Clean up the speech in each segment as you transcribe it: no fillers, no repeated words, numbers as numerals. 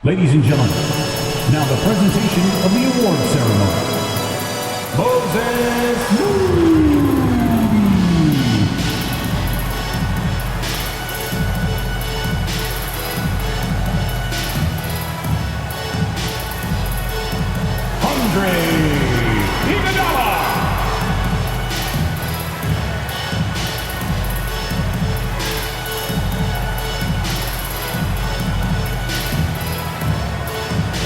Ladies and gentlemen, now the presentation of the award ceremony. Moses Moody. Andre Iguodala.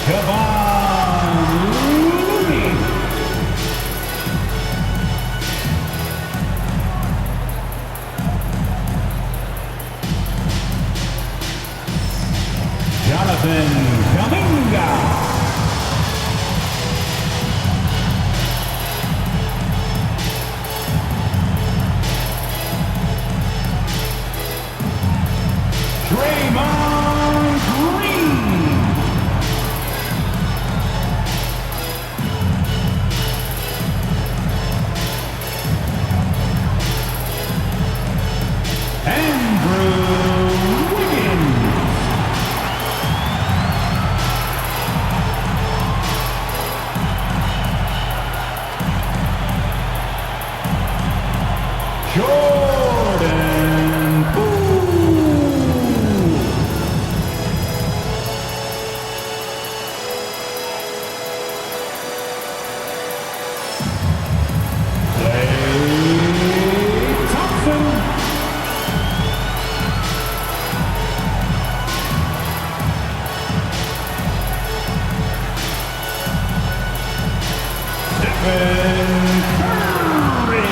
Kevon Looney. Jonathan Kuminga. Draymond Green. Andrew Wiggins. Jordan Poole. Klay Thompson. Stephen Curry.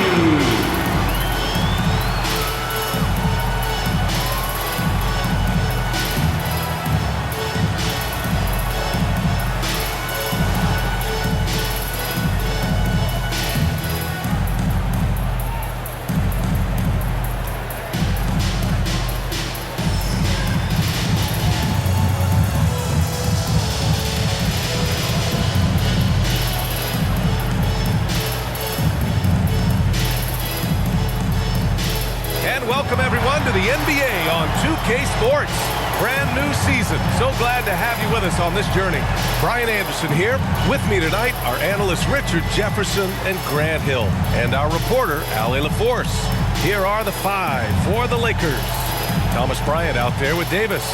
And welcome everyone to the NBA on 2K Sports. Brand new season. So glad to have you with us on this journey. Brian Anderson here. With me tonight are analysts Richard Jefferson and Grant Hill. And our reporter, Allie LaForce. Here are the five for the Lakers. Thomas Bryant out there with Davis.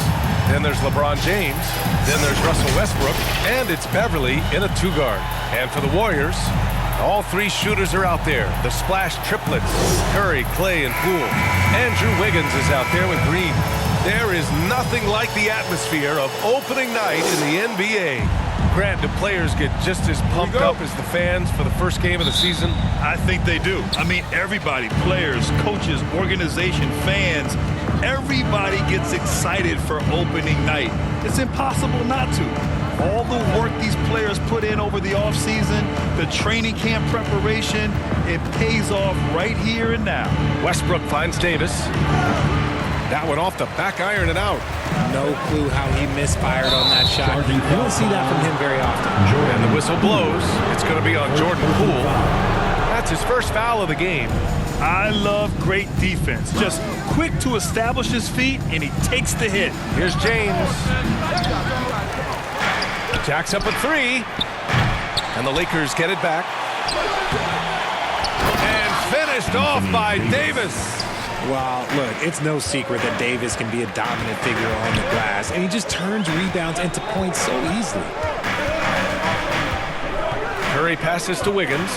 Then there's LeBron James. Then there's Russell Westbrook. And it's Beverly in a two-guard. And for the Warriors, all three shooters are out there. The splash triplets, Curry, Klay, and Poole. Andrew Wiggins is out there with Green. There is nothing like the atmosphere of opening night in the NBA. Grant, do players get just as pumped up as the fans for the first game of the season? I think they do. I mean, everybody, players, coaches, organization, fans, everybody gets excited for opening night. It's impossible not to. All the work these players put in over the offseason, the training camp preparation, it pays off right here and now. Westbrook finds Davis. That one off the back iron and out. No clue how he misfired on that shot. You don't see that from him very often. And the whistle blows. It's going to be on Jordan Poole. That's his first foul of the game. I love great defense. Just quick to establish his feet, and he takes the hit. Here's James. Jacks up a three. And the Lakers get it back. And finished off by Davis. Well, look, it's no secret that Davis can be a dominant figure on the glass, and he just turns rebounds into points so easily. Curry passes to Wiggins.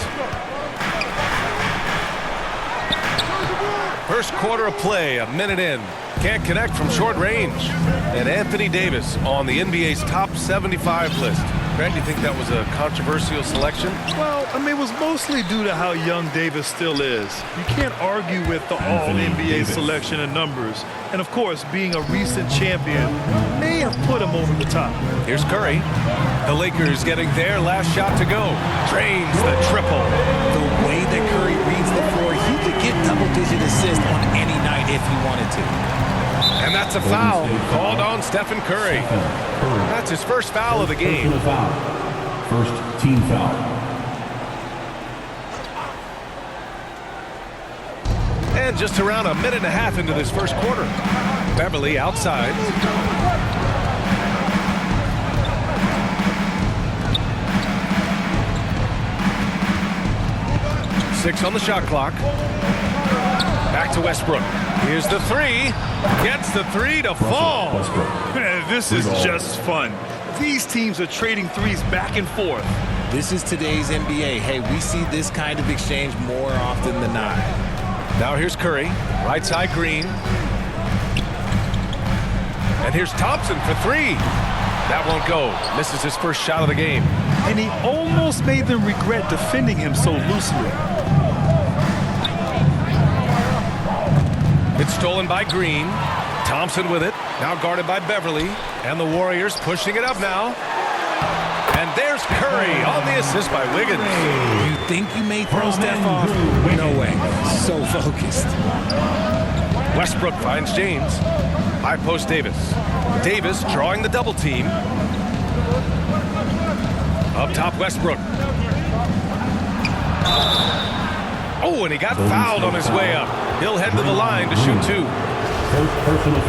First quarter of play, a minute in. Can't connect from short range. And Anthony Davis on the NBA's top 75 list. Grant, do you think that was a controversial selection? Well, I mean, it was mostly due to how young Davis still is. You can't argue with the all-NBA selection and numbers. And, of course, being a recent champion may have put him over the top. Here's Curry. The Lakers getting their last shot to go. Drains the triple. The way that Curry reads the floor, he could get double-digit assists on any night if he wanted to. And that's a foul called on Stephen Curry. That's his first foul of the game. First team foul. And just around a minute and a half into this first quarter. Beverly outside. 6 on the shot clock. Back to Westbrook. Here's the three. Gets the three to fall. Man, this is just fun. These teams are trading threes back and forth. This is today's NBA. Hey, we see this kind of exchange more often than not. Now here's Curry. Right side Green. And here's Thompson for three. That won't go. Misses his first shot of the game. And he almost made them regret defending him so loosely. It's stolen by Green. Thompson with it. Now guarded by Beverly. And the Warriors pushing it up now. And there's Curry on the assist by Wiggins. You think you may throw Steph off? No way. So focused. Westbrook finds James. High post Davis. Davis drawing the double team. Up top Westbrook. Oh, and he got fouled on his way up. He'll head to the line to shoot two.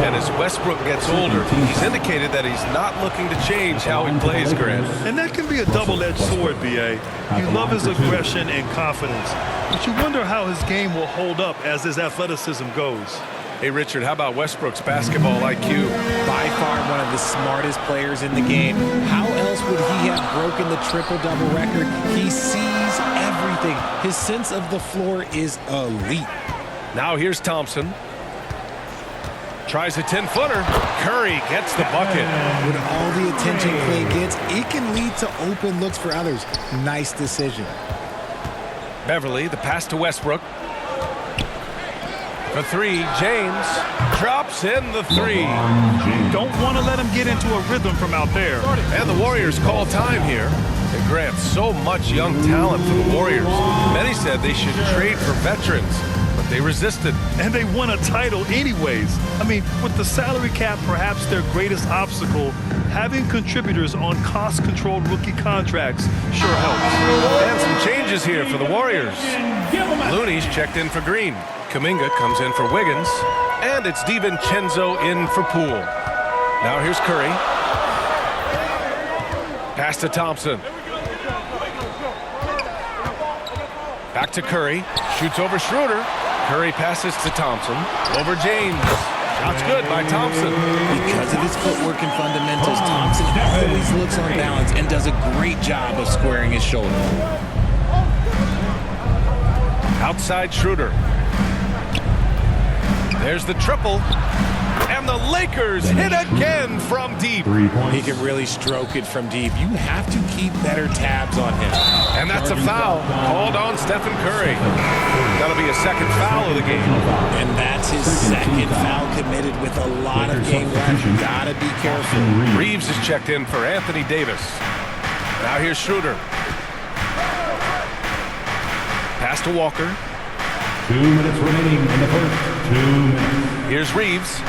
And as Westbrook gets older, he's indicated that he's not looking to change how he plays, Grant. And that can be a double-edged sword, B.A. You love his aggression and confidence, but you wonder how his game will hold up as his athleticism goes. Hey, Richard, how about Westbrook's basketball IQ? By far one of the smartest players in the game. How else would he have broken the triple-double record? He sees everything. His sense of the floor is elite. Now here's Thompson. Tries a 10-footer. Curry gets the bucket. With all the attention Clay gets, it can lead to open looks for others. Nice decision. Beverly, the pass to Westbrook. For three, James drops in the three. Don't want to let him get into a rhythm from out there. And the Warriors call time here. And Grant, so much young talent for the Warriors. Many said they should trade for veterans, but they resisted. And they won a title anyways. I mean, with the salary cap perhaps their greatest obstacle, having contributors on cost-controlled rookie contracts sure helps. And some changes here for the Warriors. Looney's checked in for Green. Kuminga comes in for Wiggins. And it's DiVincenzo in for Poole. Now here's Curry. Pass to Thompson. Back to Curry. Shoots over Schroeder. Curry passes to Thompson. Over James. Shot's good by Thompson. Because of his footwork and fundamentals, Thompson always looks on balance and does a great job of squaring his shoulder. Outside Schroeder. There's the triple. And the Lakers hit again from deep. He can really stroke it from deep. You have to keep better tabs on him. And that's a foul called on Stephen Curry. That'll be a second foul of the game. And that's his second foul committed with a lot of game left. Gotta be careful. Reeves is checked in for Anthony Davis. Now here's Schroeder. Pass to Walker. 2 minutes remaining in the first. 2 minutes. Here's Reeves.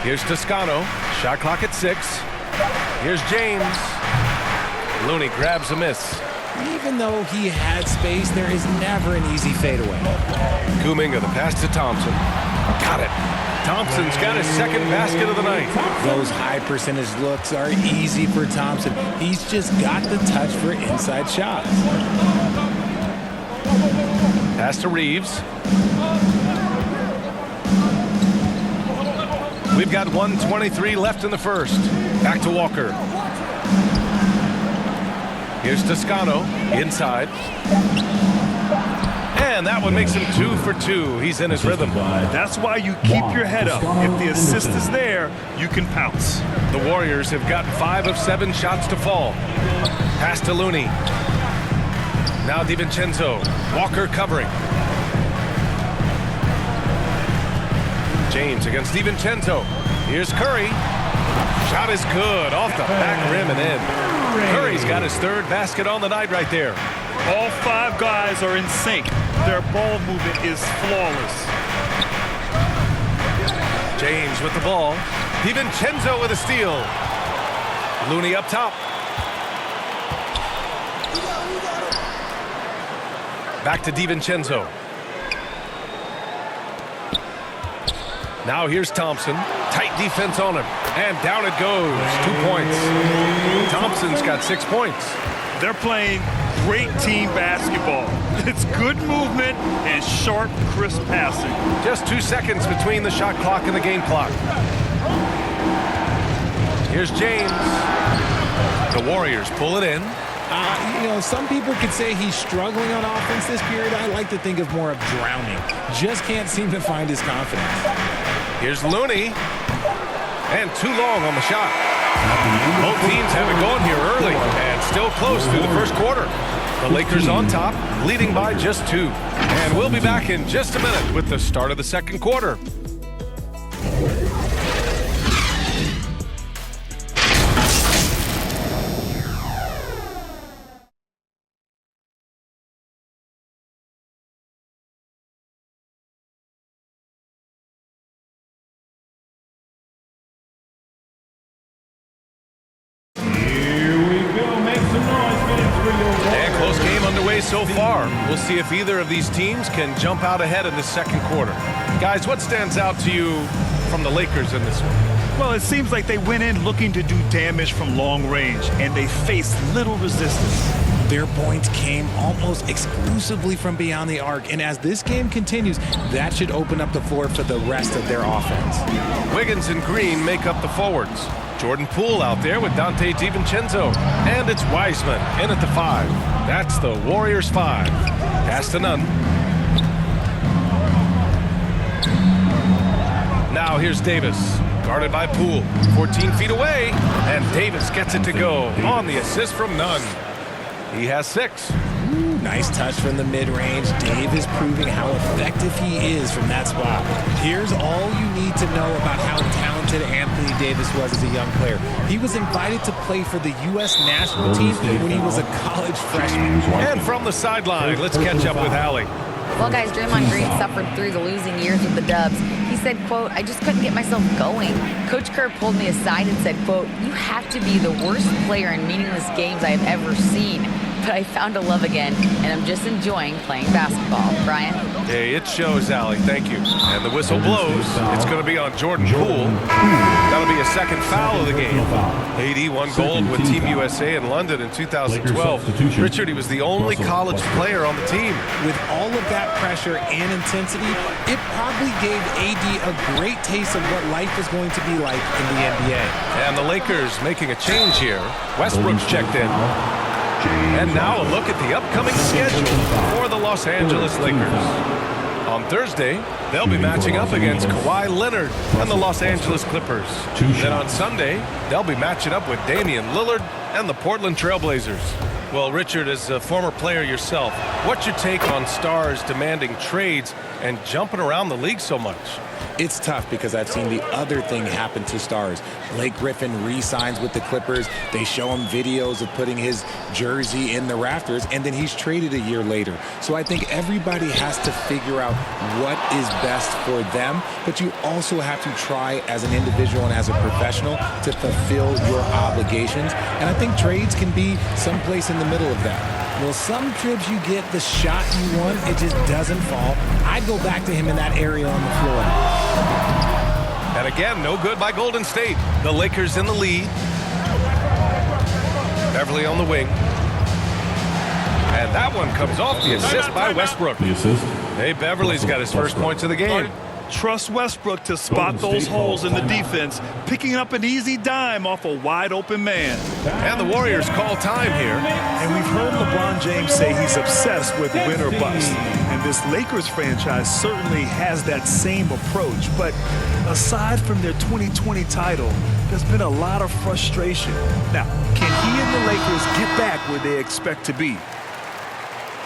Here's Toscano. Shot clock at 6. Here's James. Looney grabs a miss. Even though he had space, there is never an easy fadeaway. Kuminga, the pass to Thompson. Got it. Thompson's got his second basket of the night. Those high percentage looks are easy for Thompson. He's just got the touch for inside shots. Pass to Reeves. We've got 1:23 left in the first. Back to Walker. Here's Toscano inside. And that one makes him 2 for 2. He's in his rhythm. That's why you keep your head up. If the assist is there, you can pounce. The Warriors have got 5 of 7 shots to fall. Pass to Looney. Now DiVincenzo. Walker covering. James against DiVincenzo. Here's Curry. Shot is good. Off the back rim and in. Curry's got his third basket on the night right there. All 5 guys are in sync. Their ball movement is flawless. James with the ball. DiVincenzo with a steal. Looney up top. Back to DiVincenzo. Now here's Thompson. Tight defense on him. And down it goes. 2 points. Thompson's got 6 points. They're playing great team basketball. It's good movement and sharp, crisp passing. Just 2 seconds between the shot clock and the game clock. Here's James. The Warriors pull it in. Some people could say he's struggling on offense this period. I like to think of more of drowning. Just can't seem to find his confidence. Here's Looney. And too long on the shot. Both teams have it going here early and still close through the first quarter. The Lakers on top, leading by just 2. And we'll be back in just a minute with the start of the second quarter. So far, we'll see if either of these teams can jump out ahead in the second quarter. Guys, what stands out to you from the Lakers in this one? Well, it seems like they went in looking to do damage from long range, and they faced little resistance. Their points came almost exclusively from beyond the arc, and as this game continues, that should open up the floor for the rest of their offense. Wiggins and Green make up the forwards. Jordan Poole out there with Dante DiVincenzo. And it's Wiseman in at the 5. That's the Warriors 5. Pass to none. Now here's Davis. Guarded by Poole. 14 feet away. And Davis gets it to go on the assist from Nunn. He has 6. Nice touch from the mid-range. Davis proving how effective he is from that spot. Here's all you need to know about how talented Anthony Davis was as a young player. He was invited to play for the U.S. national team when he was a college freshman. And from the sideline, let's catch up with Allie. Well, guys, Draymond Green suffered through the losing years with the Dubs. He said, quote, "I just couldn't get myself going." Coach Kerr pulled me aside and said, quote, "You have to be the worst player in meaningless games I have ever seen. But I found a love again, and I'm just enjoying playing basketball." Brian? Hey, it shows, Allie. Thank you. And the whistle blows. It's going to be on Jordan Poole. That'll be a second foul of the game. AD won gold with Team USA in London in 2012. Richard, he was the only college player on the team. With all of that pressure and intensity, it probably gave AD a great taste of what life is going to be like in the NBA. And the Lakers making a change here. Westbrook's checked in. And now a look at the upcoming schedule for the Los Angeles Lakers. On Thursday, they'll be matching up against Kawhi Leonard and the Los Angeles Clippers. Then on Sunday, they'll be matching up with Damian Lillard and the Portland Trailblazers. Well, Richard, as a former player yourself, what's your take on stars demanding trades and jumping around the league so much? It's tough because I've seen the other thing happen to stars. Blake Griffin re-signs with the Clippers. They show him videos of putting his jersey in the rafters, and then he's traded a year later. So I think everybody has to figure out what is best for them, but you also have to try as an individual and as a professional to fulfill your obligations. And I think trades can be someplace in the middle of that. Well, some trips you get the shot you want, it just doesn't fall. I'd go back to him in that area on the floor. And again, no good by Golden State. The Lakers in the lead. Beverly on the wing. And that one comes off the assist by Westbrook. The assist. Hey, Beverly's got his first points of the game. Trust Westbrook to spot those holes in the defense, picking up an easy dime off a wide-open man. And the Warriors call time here. And we've heard LeBron James say he's obsessed with win or bust. And this Lakers franchise certainly has that same approach. But aside from their 2020 title, there's been a lot of frustration. Now, can he and the Lakers get back where they expect to be?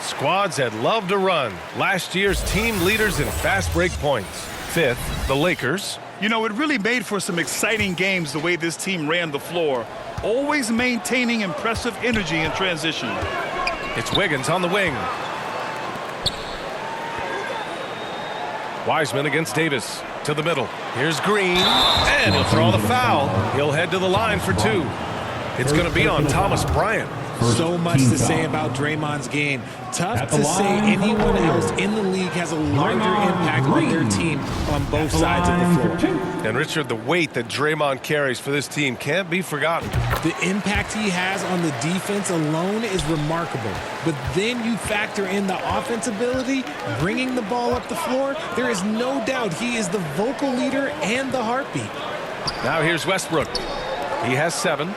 Squads that love to run. Last year's team leaders in fast break points. 5th, the Lakers. You know, it really made for some exciting games the way this team ran the floor, always maintaining impressive energy in transition. It's Wiggins on the wing. Wiseman against Davis to the middle. Here's Green, and he'll throw the foul. He'll head to the line for 2. It's going to be on Thomas Bryant. So much to say about Draymond's game. Tough to say anyone else in the league has a larger impact on their team on both sides of the floor. And Richard, the weight that Draymond carries for this team can't be forgotten. The impact he has on the defense alone is remarkable. But then you factor in the offense ability, bringing the ball up the floor. There is no doubt he is the vocal leader and the heartbeat. Now here's Westbrook. He has 7.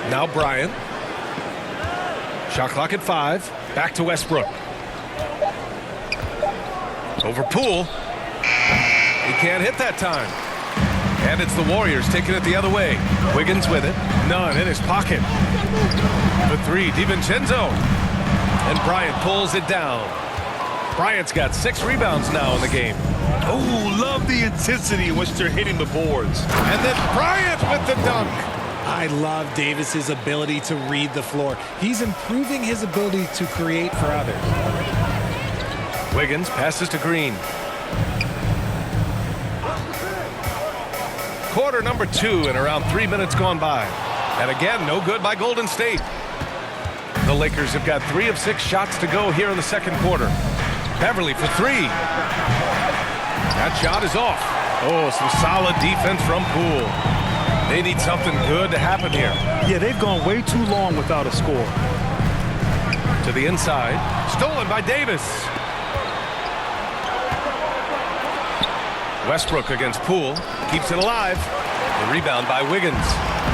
Now Bryant. Shot clock at 5. Back to Westbrook. Over Poole. He can't hit that time. And it's the Warriors taking it the other way. Wiggins with it. None in his pocket. The 3, DiVincenzo. And Bryant pulls it down. Bryant's got 6 rebounds now in the game. Oh, love the intensity in which they're hitting the boards. And then Bryant with the dunk. I love Davis's ability to read the floor. He's improving his ability to create for others. Wiggins passes to Green. Quarter number 2 and around 3 minutes gone by. And again, no good by Golden State. The Lakers have got 3 of 6 shots to go here in the second quarter. Beverly for 3. That shot is off. Oh, some solid defense from Poole. They need something good to happen here. Yeah, they've gone way too long without a score. To the inside. Stolen by Davis. Westbrook against Poole. Keeps it alive. The rebound by Wiggins.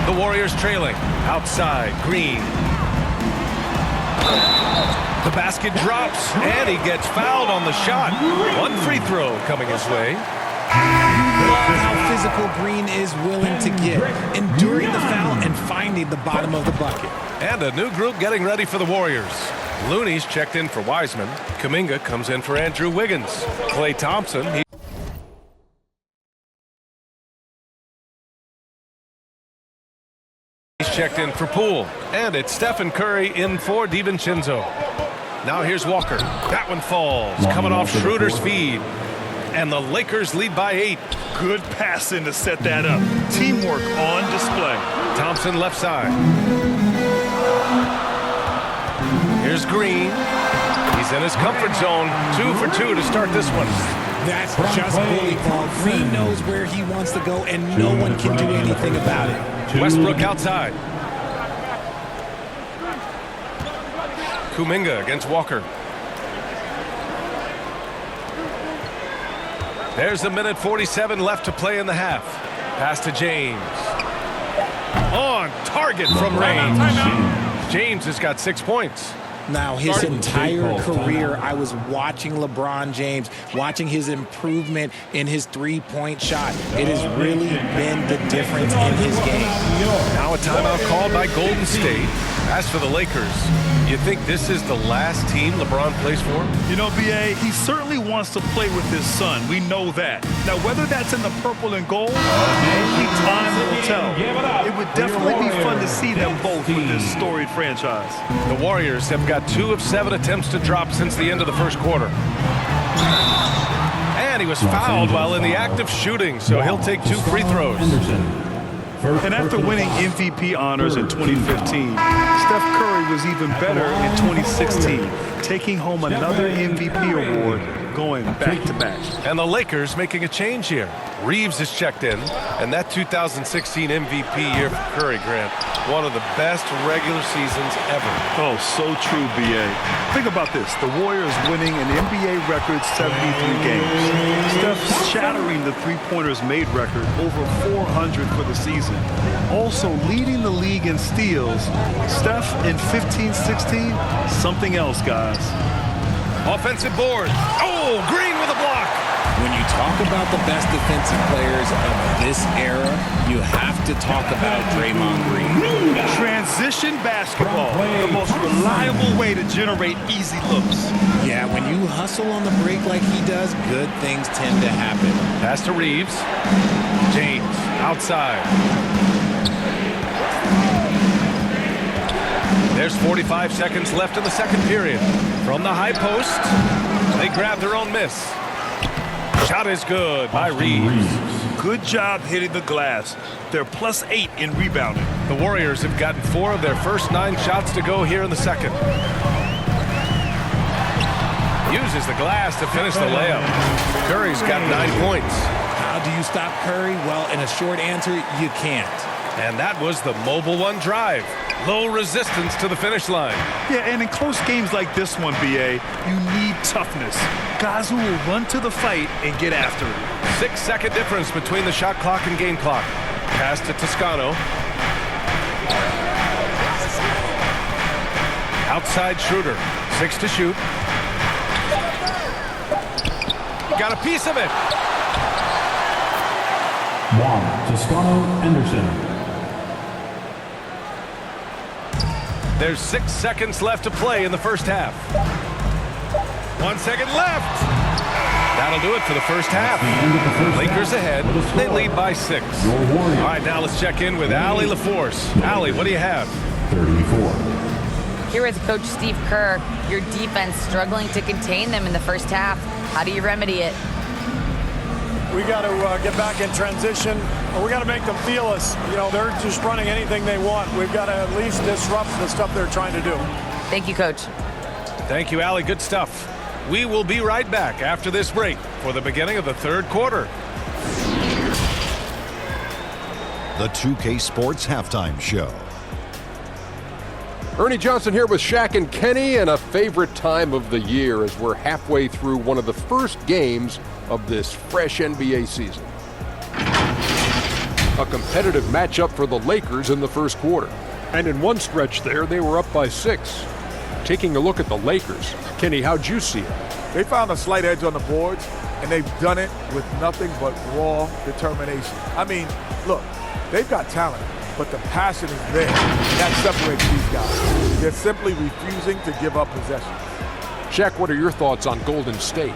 The Warriors trailing. Outside. Green. The basket drops, and he gets fouled on the shot. 1 free throw coming his way. Love how physical Green is willing to get, enduring the foul and finding the bottom of the bucket. And a new group getting ready for the Warriors. Looney's checked in for Wiseman. Kuminga comes in for Andrew Wiggins. Klay Thompson. He's checked in for Poole. And it's Stephen Curry in for DiVincenzo. Now here's Walker. That one falls. Coming off Schroeder's feed. And the Lakers lead by 8. Good passing to set that up. Teamwork on display. Thompson left side. Here's Green. He's in his comfort zone. 2 for 2 to start this one. That's just bully ball. Green knows where he wants to go, and no one can do anything about it. Westbrook outside. Kuminga against Walker. There's a minute 47 left to play in the half. Pass to James. On target from range. James has got 6 points. Now, his entire career, I was watching LeBron James, watching his improvement in his three-point shot. It has really been the difference in his game. Now a timeout called by Golden State. As for the Lakers, you think this is the last team LeBron plays for? You know, B.A., he certainly wants to play with his son. We know that. Now, whether that's in the purple and gold, only time will tell. It would definitely be fun to see them both with this storied franchise. The Warriors have got 2 of 7 attempts to drop since the end of the first quarter. And he was fouled while in the act of shooting, so he'll take 2 free throws. And after winning MVP honors in 2015, Steph Curry was even better in 2016, taking home another MVP award, going back-to-back. And the Lakers making a change here. Reeves is checked in, and that 2016 MVP year for Curry, Grant, one of the best regular seasons ever. Oh, so true, B.A. Think about this. The Warriors winning an NBA record 73 games. Steph shattering the three-pointers made record, over 400 for the season. Also leading the league in steals. Steph in 15-16, something else, guys. Offensive board. Oh, Green with a block. When you talk about the best defensive players of this era, you have to talk about Draymond Green. Transition basketball, the most reliable way to generate easy looks. Yeah, when you hustle on the break like he does, good things tend to happen. Pass to Reeves. James outside. There's 45 seconds left in the second period. From the high post, they grab their own miss. Shot is good by Reeves. Good job hitting the glass. They're +8 in rebounding. The Warriors have gotten 4 of their first 9 shots to go here in the second. Uses the glass to finish the layup. Curry's got 9 points. How do you stop Curry? Well, in a short answer, you can't. And that was the Mobile One drive. Low resistance to the finish line. Yeah, and in close games like this one, BA, you need toughness. Guys who will run to the fight and get after it. 6-second difference between the shot clock and game clock. Pass to Toscano. Outside Schroeder. 6 to shoot. Got a piece of it. Juan Toscano Anderson. There's 6 seconds left to play in the first half. 1 second left. That'll do it for the first half. Lakers ahead. They lead by 6. All right, now let's check in with Allie LaForce. Allie, what do you have? 34. Here with Coach Steve Kerr, your defense struggling to contain them in the first half. How do you remedy it? We got to get back in transition. We got to make them feel us. You know, they're just running anything they want. We've got to at least disrupt the stuff they're trying to do. Thank you, Coach. Thank you, Allie. Good stuff. We will be right back after this break for the beginning of the third quarter. The 2K Sports Halftime Show. Ernie Johnson here with Shaq and Kenny, and a favorite time of the year as we're halfway through one of the first games of this fresh NBA season. A competitive matchup for the Lakers in the first quarter. And in one stretch there, they were up by 6. Taking a look at the Lakers, Kenny, how'd you see it? They found a slight edge on the boards, and they've done it with nothing but raw determination. I mean, look, they've got talent, but the passion is there. That separates these guys. They're simply refusing to give up possession. Shaq, what are your thoughts on Golden State?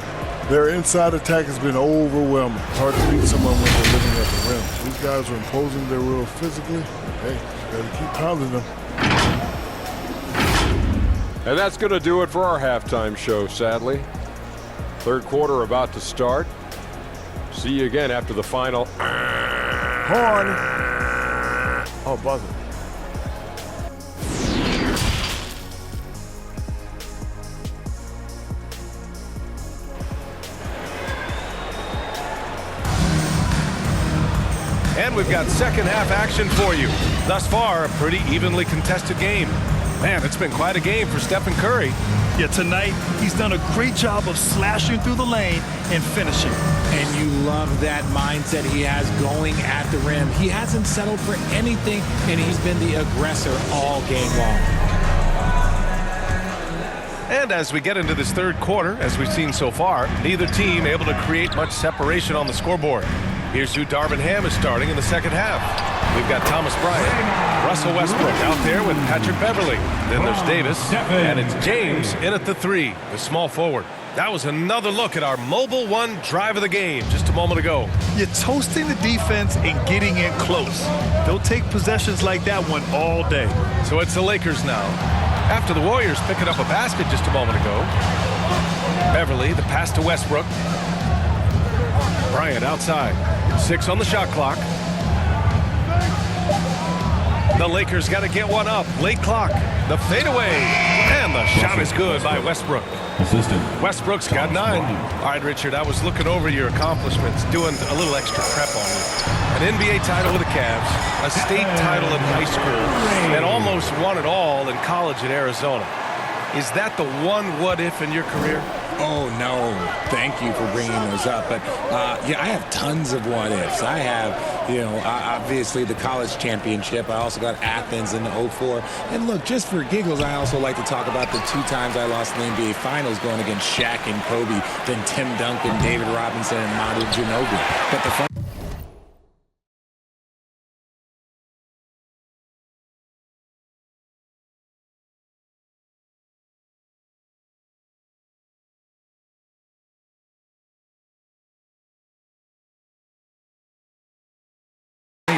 Their inside attack has been overwhelming. Hard to beat someone when they're living at the rim. These guys are imposing their will physically. Hey, gotta keep pounding them. And that's going to do it for our halftime show, sadly. Third quarter about to start. See you again after the final. Horn. Oh, buzzer. And we've got second half action for you. Thus far, a pretty evenly contested game. Man, it's been quite a game for Stephen Curry. Yeah, tonight he's done a great job of slashing through the lane and finishing. And you love that mindset he has going at the rim. He hasn't settled for anything, and he's been the aggressor all game long. And as we get into this third quarter, as we've seen so far, neither team able to create much separation on the scoreboard. Here's who Darvin Ham is starting in the second half. We've got Thomas Bryant, Russell Westbrook out there with Patrick Beverley. Then there's Davis, and it's James in at the 3, the small forward. That was another look at our Mobile One drive of the game just a moment ago. You're toasting the defense and getting in close. They'll take possessions like that one all day. So it's the Lakers now. After the Warriors picking up a basket just a moment ago. Beverly, the pass to Westbrook. Bryant outside. 6 on the shot clock. The Lakers got to get one up. Late clock. The fadeaway. And the shot is good by Westbrook. Westbrook's got 9. All right, Richard, I was looking over your accomplishments, doing a little extra prep on you. An NBA title with the Cavs, a state title in high school, and almost won it all in college at Arizona. Is that the one what-if in your career? Oh, no. Thank you for bringing those up. But, yeah, I have tons of what-ifs. I have, you know, obviously the college championship. I also got Athens in the 04. And, look, just for giggles, I also like to talk about the 2 times I lost in the NBA Finals going against Shaq and Kobe, then Tim Duncan, David Robinson, and Manu Ginobili. But the fun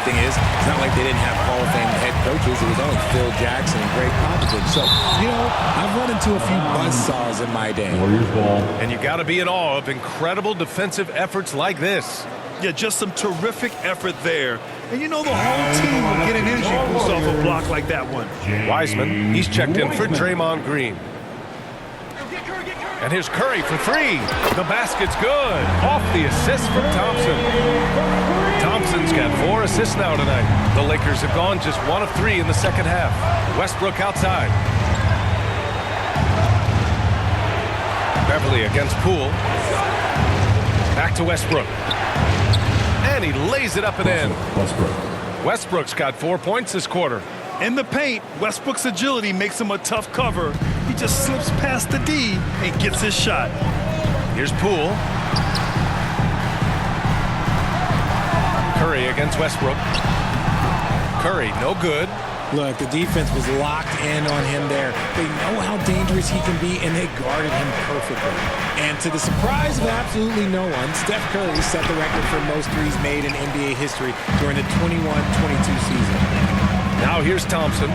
thing is, it's not like they didn't have Hall of Fame head coaches. It was only Phil Jackson and Greg Popovich. So, you know, I've run into a few buzzsaws in my day. Warriors ball. And you got to be in awe of incredible defensive efforts like this. Yeah, just some terrific effort there. And you know the whole team will get an energy boost off a block like that one. Wiseman, he's checked in for Draymond Green. And here's Curry for three. The basket's good. Off the assist from Thompson. Thompson's got 4 assists now tonight. The Lakers have gone just 1 of 3 in the second half. Westbrook outside. Beverly against Poole. Back to Westbrook. And he lays it up and in. Westbrook's got 4 points this quarter. In the paint, Westbrook's agility makes him a tough cover. He just slips past the D and gets his shot. Here's Poole. Curry against Westbrook. Curry, no good. Look, the defense was locked in on him there. They know how dangerous he can be, and they guarded him perfectly. And to the surprise of absolutely no one, Steph Curry set the record for most threes made in NBA history during the 21-22 season. Now here's Thompson.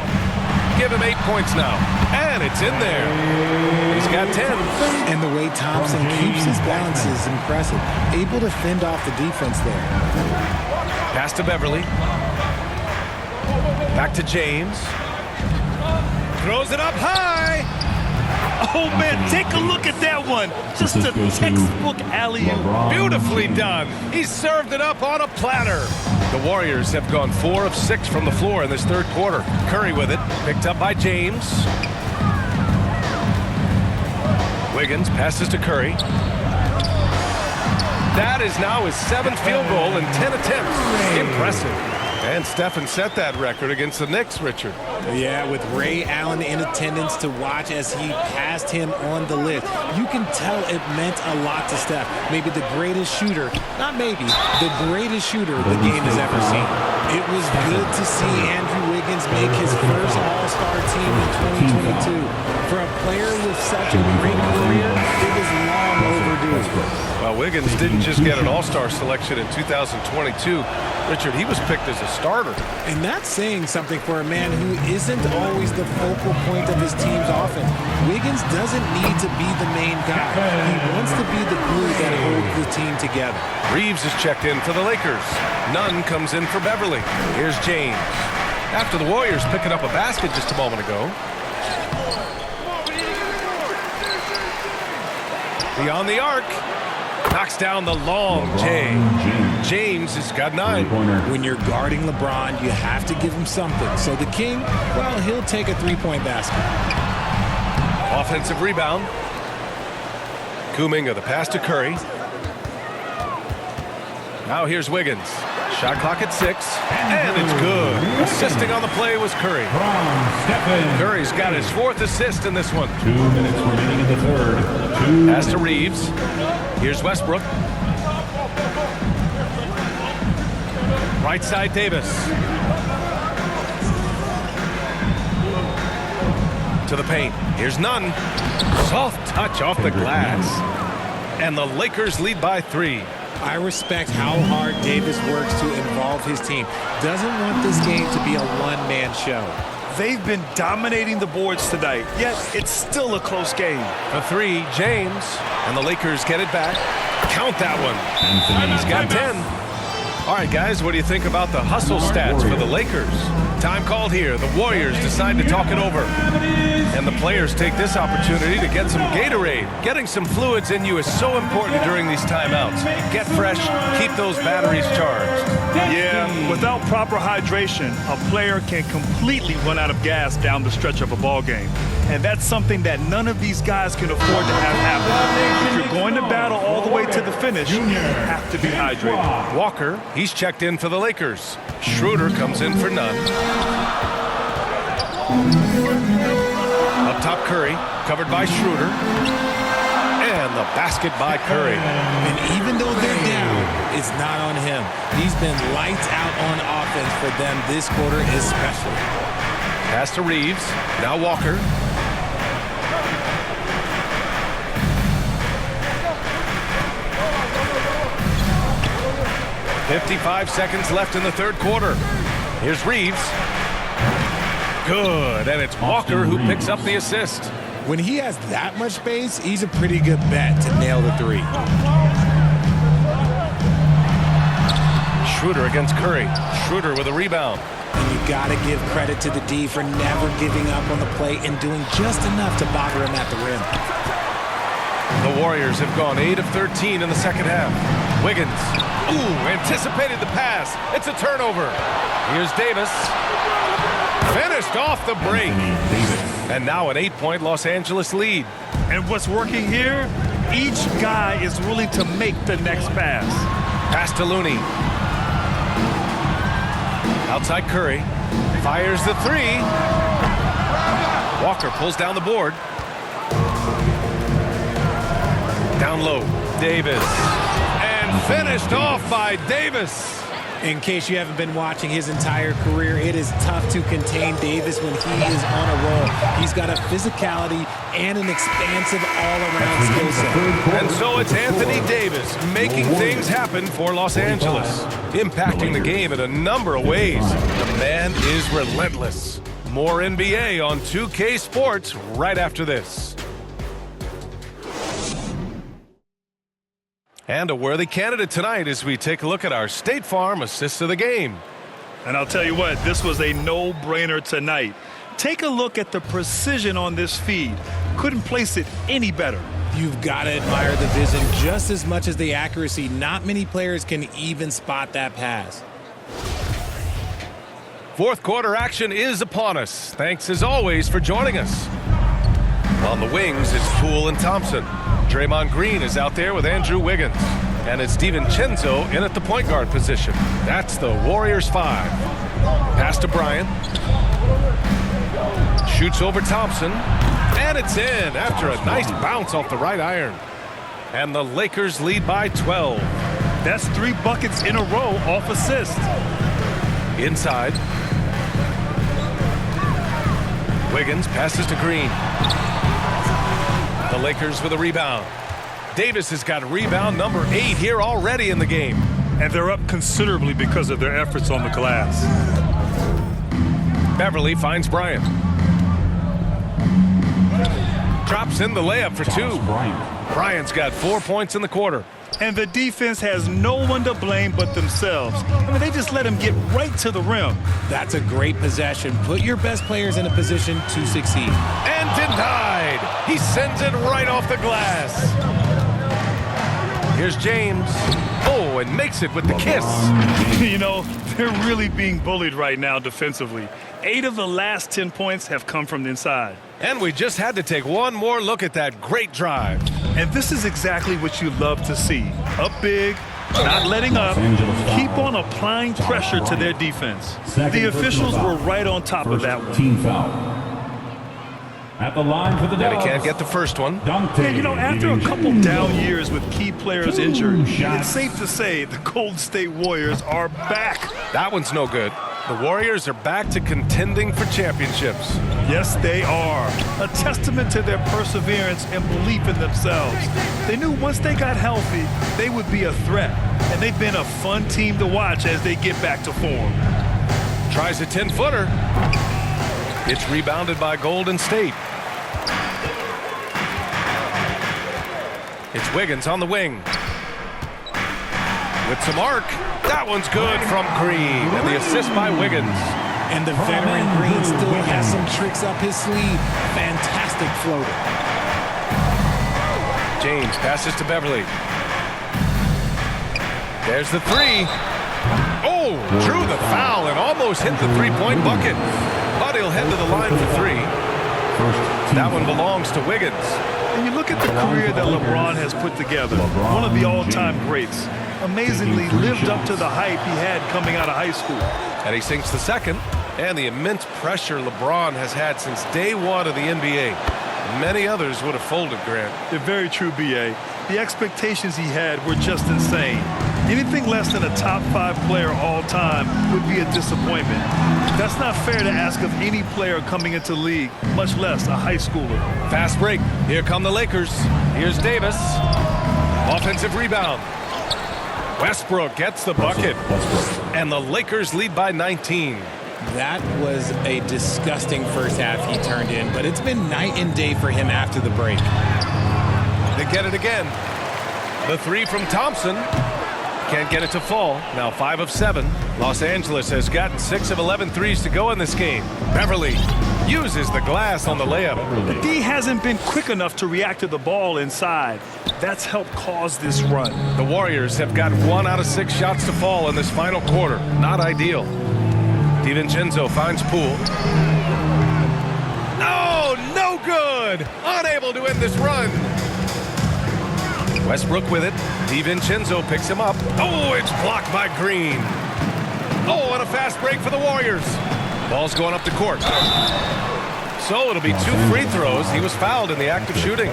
Give him 8 points now. And it's in there. He's got 10. And the way Thompson keeps his balance is impressive. Able to fend off the defense there. Pass to Beverly. Back to James. Throws it up high. Oh, man, take a look at that one. Just a textbook alley-oop. Beautifully done. He served it up on a platter. The Warriors have gone 4 of 6 from the floor in this third quarter. Curry with it. Picked up by James. Wiggins passes to Curry. That is now his 7th field goal in 10 attempts. Impressive. And Stephen set that record against the Knicks, Richard. Yeah, with Ray Allen in attendance to watch as he passed him on the lift. You can tell it meant a lot to Steph. Maybe the greatest shooter, not maybe, the greatest shooter the game has ever seen. It was good to see Andrew Wiggins make his first All-Star team in 2022. For a player with such a great career, it was long overdue. Well, Wiggins didn't just get an All-Star selection in 2022. Richard, he was picked as a starter. And that's saying something for a man who isn't always the focal point of his team's offense. Wiggins doesn't need to be the main guy. He wants to be the glue that holds the team together. Reeves is checked in for the Lakers. Nunn comes in for Beverly. Here's James. After the Warriors picking up a basket just a moment ago. Beyond the arc. Knocks down the long J. James has got 9. When you're guarding LeBron, you have to give him something. So the King, well, he'll take a 3-point basket. Offensive rebound. Kuminga, the pass to Curry. Now here's Wiggins. Shot clock at 6. And it's good. Assisting on the play was Curry. Curry's got his 4th assist in this one. 2 minutes remaining in the third. Pass to Reeves. Here's Westbrook. Right side Davis. To the paint. Here's Nunn. Soft touch off the glass. And the Lakers lead by 3. I respect how hard Davis works to involve his team. Doesn't want this game to be a one-man show. They've been dominating the boards tonight, yet it's still a close game. A 3, James. And the Lakers get it back. Count that one. He's got 10. All right, guys, what do you think about the hustle stats for the Lakers? Time called here. The Warriors decide to talk it over. And the players take this opportunity to get some Gatorade. Getting some fluids in you is so important during these timeouts. Get fresh, keep those batteries charged. Yeah, without proper hydration, a player can completely run out of gas down the stretch of a ball game. And that's something that none of these guys can afford to have happen. If you're going to battle all the way to the finish, you have to be hydrated. Walker, he's checked in for the Lakers. Schroeder comes in for Nunn. Up top, Curry, covered by Schroeder. And the basket by Curry. And even though they're down, it's not on him. He's been lights out on offense for them this quarter especially. Pass to Reeves. Now Walker. .55 seconds left in the third quarter. Here's Reeves. Good, and it's Walker who picks up the assist. When he has that much space, he's a pretty good bet to nail the three. Schroeder against Curry. Schroeder with a rebound. And you got to give credit to the D for never giving up on the play and doing just enough to bother him at the rim. The Warriors have gone 8 of 13 in the second half. Wiggins. Ooh, anticipated the pass. It's a turnover. Here's Davis. Finished off the break. And now an 8-point Los Angeles lead. And what's working here? Each guy is willing to make the next pass. Pass to Looney. Outside Curry. Fires the three. Walker pulls down the board. Down low. Davis. And finished off by Davis. In case you haven't been watching his entire career, it is tough to contain Davis when he is on a roll. He's got a physicality and an expansive all-around skill set. And so it's Anthony Davis making things happen for Los Angeles, impacting the game in a number of ways. The man is relentless. More NBA on 2K Sports right after this. And a worthy candidate tonight as we take a look at our State Farm assist of the game. And I'll tell you what, this was a no-brainer tonight. Take a look at the precision on this feed. Couldn't place it any better. You've got to admire the vision just as much as the accuracy. Not many players can even spot that pass. Fourth quarter action is upon us. Thanks as always for joining us. On the wings, it's Poole and Thompson. Draymond Green is out there with Andrew Wiggins. And it's DiVincenzo in at the point guard position. That's the Warriors 5. Pass to Bryant. Shoots over Thompson. And it's in after a nice bounce off the right iron. And the Lakers lead by 12. That's 3 buckets in a row off assist. Inside. Wiggins passes to Green. The Lakers with a rebound. Davis has got rebound number 8 here already in the game. And they're up considerably because of their efforts on the glass. Beverly finds Bryant. Drops in the layup for 2. Bryant's got 4 points in the quarter. And the defense has no one to blame but themselves. I mean, they just let him get right to the rim. That's a great possession. Put your best players in a position to succeed. And denied. He sends it right off the glass. Here's James. Oh, and makes it with the kiss. You know, they're really being bullied right now defensively. 8 of the last 10 points have come from the inside. And we just had to take one more look at that great drive. And this is exactly what you love to see. Up big, not letting up, keep on applying pressure to their defense. The officials were right on top of that one. Team foul. At the line for the And he can't get the first one. Yeah, you know, after a couple down years with key players injured, it's safe to say the Golden State Warriors are back. That one's no good. The Warriors are back to contending for championships. Yes, they are. A testament to their perseverance and belief in themselves. They knew once they got healthy, they would be a threat. And they've been a fun team to watch as they get back to form. Tries a 10-footer. It's rebounded by Golden State. It's Wiggins on the wing. With some arc. That one's good from Green. And the assist by Wiggins. And the veteran Green still has some tricks up his sleeve. Fantastic floater. James passes to Beverly. There's the 3. Oh, drew the foul and almost hit the 3-point bucket. But he'll head to the line for 3. That one belongs to Wiggins. And you look at the career that LeBron has put together. One of the all-time greats. Amazingly lived up to the hype he had coming out of high school. And he sinks the second. And the immense pressure LeBron has had since day one of the NBA. Many others would have folded, Grant. They're very true, B.A. The expectations he had were just insane. Anything less than a top 5 player all time would be a disappointment. That's not fair to ask of any player coming into the league, much less a high schooler. Fast break. Here come the Lakers. Here's Davis. Offensive rebound. Westbrook gets the bucket. And the Lakers lead by 19. That was a disgusting first half he turned in, but it's been night and day for him after the break. They get it again. The three from Thompson. Can't get it to fall. Now 5 of 7. Los Angeles has gotten 6 of 11 threes to go in this game. Beverly uses the glass on the layup. The D hasn't been quick enough to react to the ball inside. That's helped cause this run. The Warriors have got 1 out of 6 shots to fall in this final quarter. Not ideal. DiVincenzo finds Poole. Oh, no good! Unable to end this run. Westbrook with it. DiVincenzo picks him up. Oh, it's blocked by Green. Oh, and a fast break for the Warriors. Ball's going up the court. So it'll be 2 free throws. He was fouled in the act of shooting.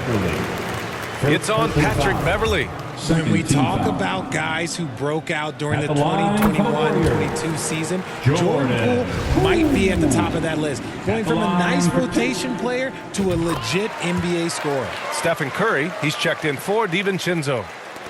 It's on Patrick Beverly. When we talk about guys who broke out during the 2021-22 season, Jordan Poole might be at the top of that list, going from a nice rotation player to a legit NBA scorer. Stephen Curry, he's checked in for DiVincenzo.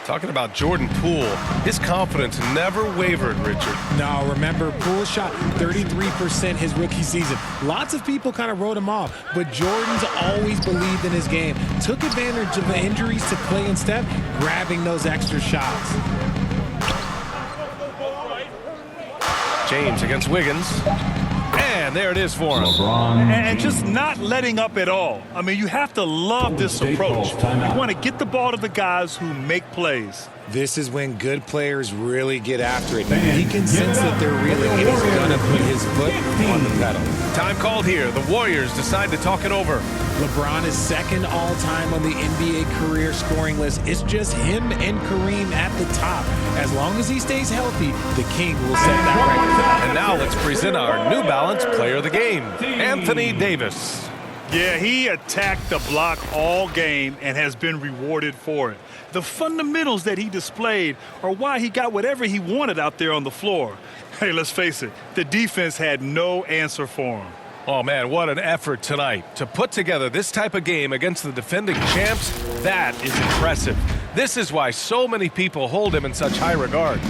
Talking about Jordan Poole, his confidence never wavered, Richard. No, remember, Poole shot 33% his rookie season. Lots of people kind of wrote him off, but Jordan's always believed in his game. Took advantage of the injuries to play instead, grabbing those extra shots. James against Wiggins. And there it is for him. And just not letting up at all. I mean, you have to love this approach. You want to get the ball to the guys who make plays. This is when good players really get after it. He can sense that they're reeling, and he's going to put his foot on the pedal. Time called here. The Warriors decide to talk it over. LeBron is second all-time on the NBA career scoring list. It's just him and Kareem at the top. As long as he stays healthy, the King will set that record. And now let's present our New Balance Player of the Game, Anthony Davis. Yeah, he attacked the block all game and has been rewarded for it. The fundamentals that he displayed are why he got whatever he wanted out there on the floor. Hey, let's face it, the defense had no answer for him. Oh, man, what an effort tonight. To put together this type of game against the defending champs, that is impressive. This is why so many people hold him in such high regard.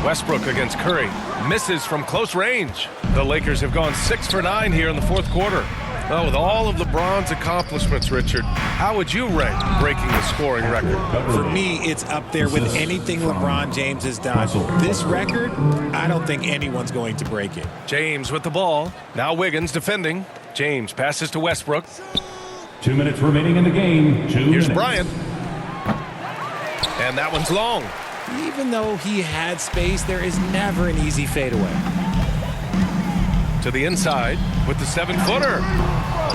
Westbrook against Curry. Misses from close range. The Lakers have gone 6 for 9 here in the fourth quarter. Well, with all of LeBron's accomplishments, Richard, how would you rank breaking the scoring record? For me, it's up there with anything LeBron James has done. This record, I don't think anyone's going to break it. James with the ball. Now Wiggins defending. James passes to Westbrook. 2 minutes remaining in the game. Here's Bryant. And that one's long. Even though he had space, there is never an easy fadeaway. To the inside with the 7-footer.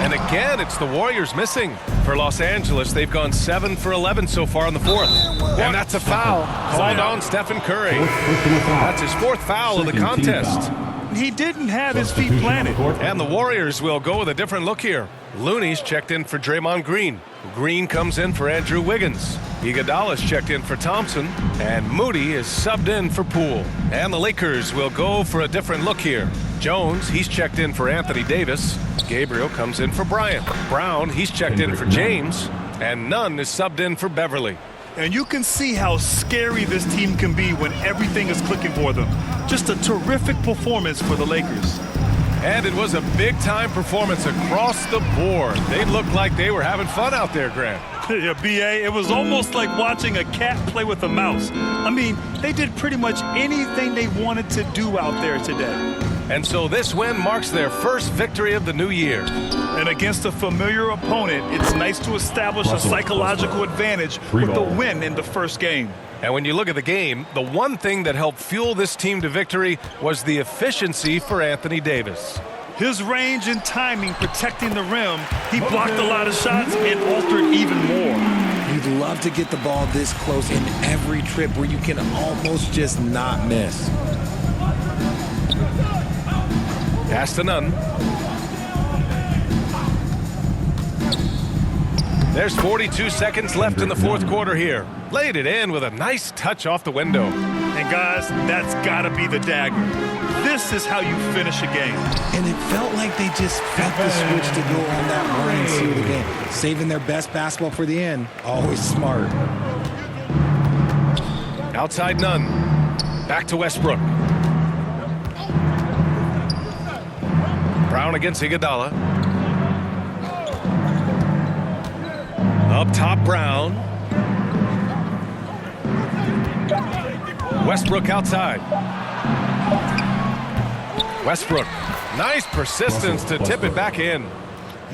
And again, it's the Warriors missing. For Los Angeles, they've gone 7 for 11 so far in the fourth. And that's a foul called on Stephen Curry. That's his 4th foul of the contest. He didn't have his feet planted. And the Warriors will go with a different look here. Looney's checked in for Draymond Green. Green comes in for Andrew Wiggins. Iguodala's checked in for Thompson. And Moody is subbed in for Poole. And the Lakers will go for a different look here. Jones, he's checked in for Anthony Davis. Gabriel comes in for Bryant. Brown, he's checked in for James. And Nunn is subbed in for Beverly. And you can see how scary this team can be when everything is clicking for them. Just a terrific performance for the Lakers. And it was a big-time performance across the board. They looked like they were having fun out there, Grant. Yeah, B.A., it was almost like watching a cat play with a mouse. I mean, they did pretty much anything they wanted to do out there today. And so this win marks their first victory of the new year. And against a familiar opponent, it's nice to establish a psychological advantage with the win in the first game. And when you look at the game, the one thing that helped fuel this team to victory was the efficiency for Anthony Davis. His range and timing protecting the rim, he blocked a lot of shots and altered even more. You'd love to get the ball this close in every trip where you can almost just not miss. Pass to Nunn. There's 42 seconds left in the fourth quarter here. Laid it in with a nice touch off the window. And guys, that's gotta be the dagger. This is how you finish a game. And it felt like they just felt the switch to go on that run and seal the game. Saving their best basketball for the end. Always smart. Outside Nunn. Back to Westbrook. Brown against Iguodala. Up top, Brown. Westbrook outside. Westbrook. Nice persistence to tip it back in.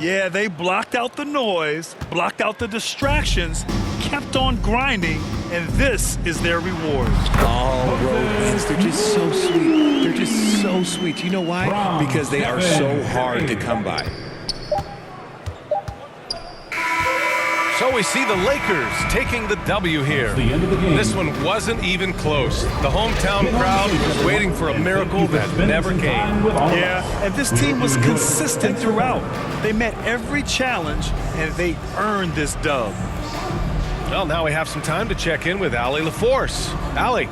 Yeah, they blocked out the noise, blocked out the distractions, kept on grinding, and this is their reward. All road wins. They're just so sweet. They're just so sweet. You know why? Because they are so hard to come by. So we see the Lakers taking the W here. The end of the game. This one wasn't even close. The hometown crowd was waiting for a miracle that never came. Yeah, and this team was consistent throughout. They met every challenge, and they earned this dub. Well, now we have some time to check in with Allie LaForce. Allie.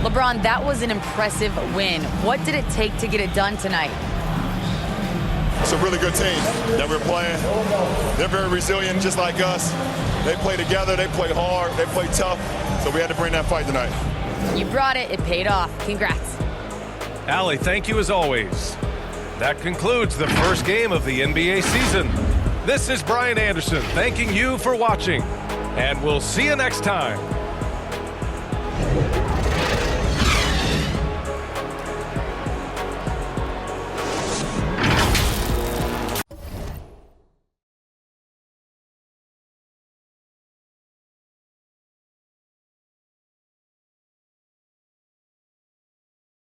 LeBron, that was an impressive win. What did it take to get it done tonight? It's a really good team that we're playing. They're very resilient, just like us. They play together, they play hard, they play tough, so we had to bring that fight tonight. You brought it. It paid off. Congrats. Allie, thank you as always. That concludes the first game of the NBA season. This is Brian Anderson thanking you for watching, and we'll see you next time.